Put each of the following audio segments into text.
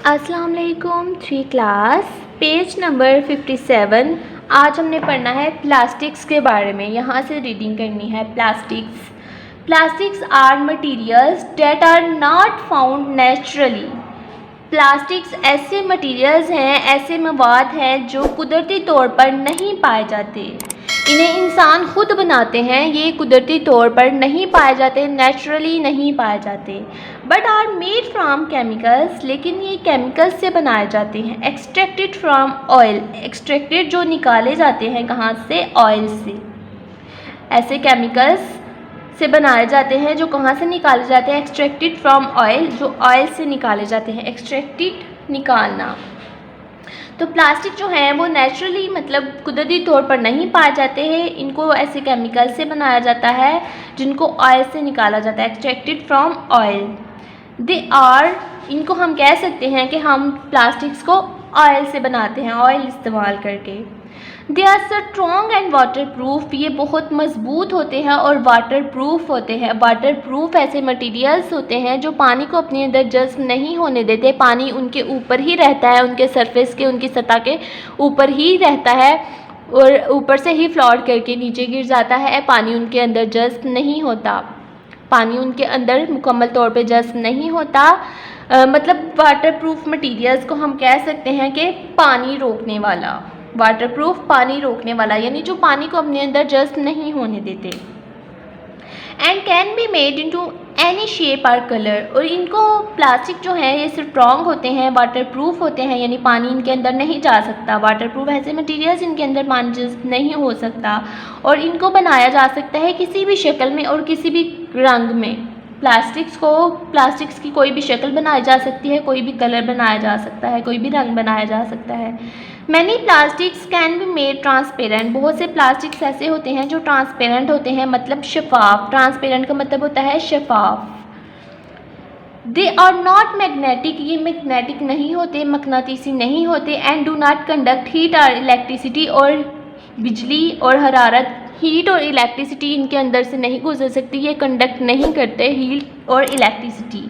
अस्सलाम वालेकुम। 3 class page number 57। आज हमने पढ़ना है प्लास्टिक्स के बारे में। यहाँ से रीडिंग करनी है। Plastics are materials that are not found naturally. Plastics ऐसे मटीरियल्स हैं, ऐसे मवाद हैं जो कुदरती तौर पर नहीं पाए जाते। इन्हें इंसान खुद बनाते हैं, ये कुदरती तौर पर नहीं पाए जाते, नेचुरली नहीं पाए जाते। But are made from chemicals, लेकिन ये केमिकल्स से बनाए जाते हैं। एक्सट्रैक्टेड फ्राम ऑयल, एक्सट्रैक्टेड जो निकाले जाते हैं कहाँ से? ऑयल से। ऐसे केमिकल्स से बनाए जाते हैं जो कहाँ से निकाले जाते हैं? एक्सट्रैक्टेड फ्रॉम ऑयल, जो ऑयल से निकाले जाते हैं। एक्सट्रैक्टेड निकालना। तो प्लास्टिक जो है वो नेचुरली मतलब कुदरती तौर पर नहीं पाए जाते हैं। इनको ऐसे केमिकल से बनाया जाता है जिनको ऑयल से निकाला जाता है। Extracted from oil. They are, इनको हम कह सकते हैं कि हम प्लास्टिक्स को ऑयल से बनाते हैं, ऑयल इस्तेमाल करके। They are strong and waterproof, ये बहुत मजबूत होते हैं और वाटर प्रूफ होते हैं। वाटर प्रूफ ऐसे मटेरियल्स होते हैं जो पानी को अपने अंदर जज्ब नहीं होने देते। पानी उनके ऊपर ही रहता है, उनके सरफेस के, उनकी सतह के ऊपर ही रहता है और ऊपर से ही फ्लोट करके नीचे गिर जाता है। पानी उनके अंदर जज्ब नहीं होता, पानी उनके अंदर मुकम्मल तौर पे जज्ब नहीं होता। मतलब वाटर प्रूफ मटीरियल्स को हम कह सकते हैं कि पानी रोकने वाला, वाटर प्रूफ पानी रोकने वाला, यानी जो पानी को अपने अंदर जज्ब नहीं होने देते। And can be made into any shape और कलर, और इनको प्लास्टिक जो है ये स्ट्रॉन्ग होते हैं, वाटर प्रूफ होते हैं, यानी पानी इनके अंदर नहीं जा सकता। वाटर प्रूफ ऐसे मटेरियल्स इनके अंदर पानी जज्ब नहीं हो सकता और इनको बनाया जा सकता है किसी भी शक्ल में और किसी भी रंग में। प्लास्टिक्स की कोई भी शक्ल बनाई जा सकती है, कोई भी कलर बनाया जा सकता है, कोई भी रंग बनाया जा सकता है। Many plastics can be made transparent, बहुत से प्लास्टिक्स ऐसे होते हैं जो ट्रांसपेरेंट होते हैं, मतलब शफाफ। ट्रांसपेरेंट का मतलब होता है शफाफ। दे आर नॉट मैग्नेटिक, ये मैग्नेटिक नहीं होते, मकनातीसी नहीं होते। And do not conduct heat और इलेक्ट्रिसिटी, और बिजली और हरारत, हीट और इलेक्ट्रिसिटी इनके अंदर से नहीं गुजर सकती, ये कंडक्ट नहीं करते हीट और electricity.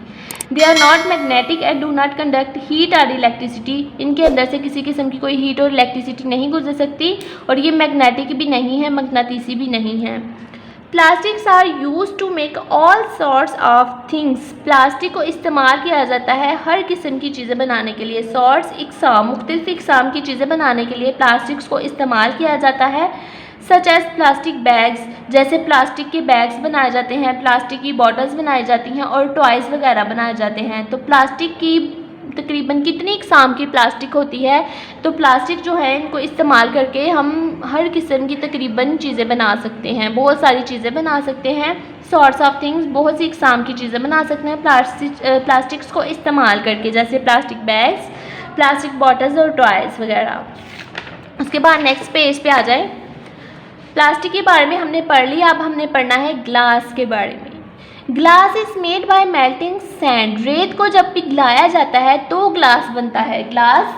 They are not magnetic and do not conduct heat और इलेक्ट्रिसिटी, इनके अंदर से किसी किस्म की कोई हीट और इलेक्ट्रिसिटी नहीं गुजर सकती और ये मैग्नेटिक भी नहीं है, मकनातीसी भी नहीं है। Plastics are use to make all sorts of things, plastic को इस्तेमाल किया जाता है हर किस्म की चीज़ें बनाने के लिए। सॉर्ट्स इकसाम, मुख्तलिफ इकसाम की चीज़ें बनाने के लिए प्लास्टिक्स को इस्तेमाल किया जाता है। सच एज प्लास्टिक बैग्स, जैसे प्लास्टिक के बैग्स बनाए जाते हैं, प्लास्टिक की बॉटल्स बनाई जाती हैं और टॉयज़ वगैरह बनाए जाते हैं। तो प्लास्टिक की तकरीबन कितनी इकसाम की प्लास्टिक होती है? तो प्लास्टिक जो है इनको इस्तेमाल करके हम हर किस्म की तकरीबन चीज़ें बना सकते हैं, बहुत सारी चीज़ें बना सकते हैं। सॉर्ट्स ऑफ थिंग्स, बहुत सी इकसाम की चीज़ें बना सकते हैं प्लास्टिक्स को इस्तेमाल करके, जैसे प्लास्टिक बैग्स, प्लास्टिक बॉटल्स और टॉयज़ वगैरह। उसके बाद नेक्स्ट पेज पे आ जाए। प्लास्टिक के बारे में हमने पढ़ लिया, अब हमने पढ़ना है ग्लास के बारे में। Glass is made by melting sand, रेत को जब पिघलाया जाता है तो ग्लास बनता है। ग्लास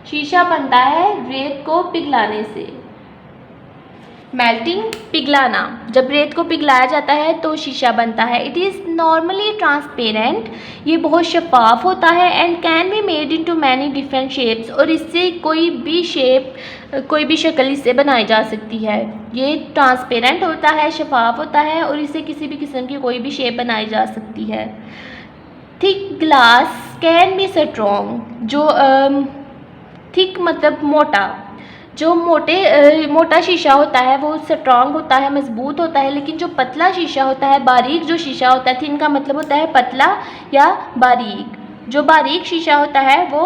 शीशा बनता है रेत को पिघलाने से। मेल्टिंग, पिघलाना, जब रेत को पिघलाया जाता है तो शीशा बनता है। इट इज़ नॉर्मली ट्रांसपेरेंट, ये बहुत शफाफ होता है। And can be made into many different shapes, और इससे कोई भी शेप, कोई भी शक्ल इससे बनाई जा सकती है। ये ट्रांसपेरेंट होता है, शफाफ होता है और इससे किसी भी किस्म की कोई भी शेप बनाई जा सकती है। Thick glass can be strong, जो थिक मतलब मोटा, जो मोटा शीशा होता है वो स्ट्रॉन्ग होता है, मजबूत होता है। लेकिन जो पतला शीशा होता है, बारीक जो शीशा होता है, थिन का मतलब होता है पतला या बारीक, जो बारीक शीशा होता है वो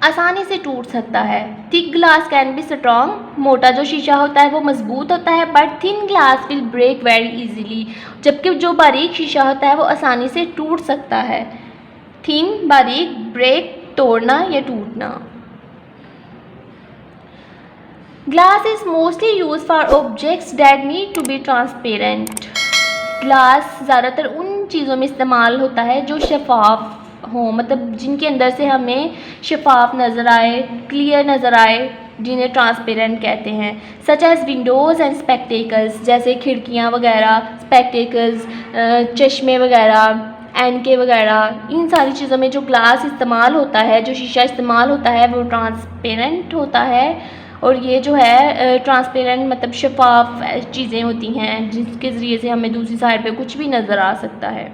आसानी से टूट सकता है। Thick glass can be strong, मोटा जो शीशा होता है वो मजबूत होता है। But thin glass will break very easily, जबकि जो बारीक शीशा होता है वो आसानी से टूट सकता है। थिन, बारीक, ब्रेक, तोड़ना या टूटना। Glass is mostly use for objects that need to be transparent, glass ज़्यादातर उन चीज़ों में इस्तेमाल होता है जो शफाफ हो, मतलब जिनके अंदर से हमें शफाफ नज़र आए, क्लियर नज़र आए, जिन्हें ट्रांसपेरेंट कहते हैं, such as windows and spectacles, जैसे खिड़कियाँ वगैरह, स्पेक्टेकल्स चश्मे वगैरह, एनके वगैरह। इन सारी चीज़ों में जो ग्लास इस्तेमाल होता है, जो शीशा इस्तेमाल होता है, वो ट्रांसपेरेंट होता है। और ये जो है ट्रांसपेरेंट मतलब शफाफ चीज़ें होती हैं जिसके ज़रिए से हमें दूसरी साइड पे कुछ भी नज़र आ सकता है।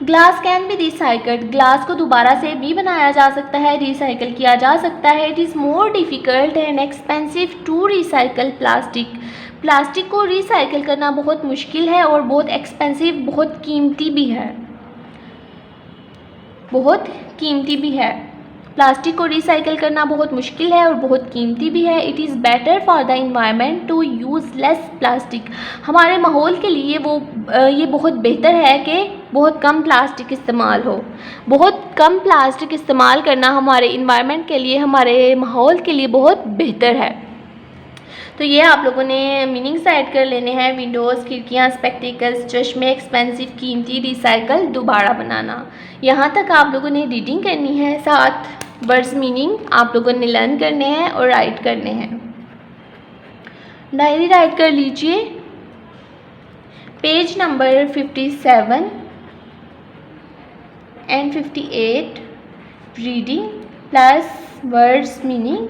Glass can B recycled, glass को दोबारा से भी बनाया जा सकता है, रिसाइकल किया जा सकता है। It is more difficult and expensive to recycle plastic, plastic को रिसाइकल करना बहुत मुश्किल है और बहुत एक्सपेंसिव, बहुत कीमती भी है, बहुत कीमती भी है। प्लास्टिक को रिसाइकल करना बहुत मुश्किल है और बहुत कीमती भी है। It is better for the environment to use less plastic, हमारे माहौल के लिए ये बहुत बेहतर है कि बहुत कम प्लास्टिक इस्तेमाल हो। बहुत कम प्लास्टिक इस्तेमाल करना हमारे इन्वायरमेंट के लिए, हमारे माहौल के लिए बहुत बेहतर है। तो ये आप लोगों ने मीनिंग्स ऐड कर लेने हैं, विंडोज़, खिड़कियाँ, स्पेक्टिकल्स, चश्मे, एक्सपेंसिव, कीमती, रिसाइकल, दोबारा बनाना। यहाँ तक आप लोगों ने रीडिंग करनी है, साथ वर्ड्स मीनिंग आप लोगों ने लर्न करने हैं और राइट करने हैं। डायरी राइट कर लीजिए, page number 57 and 58, reading plus words meaning,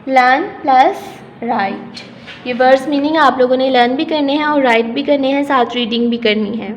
learn plus right. ये वर्ड्स मीनिंग आप लोगों ने लर्न भी करने हैं और राइट भी करने हैं, साथ रीडिंग भी करनी है।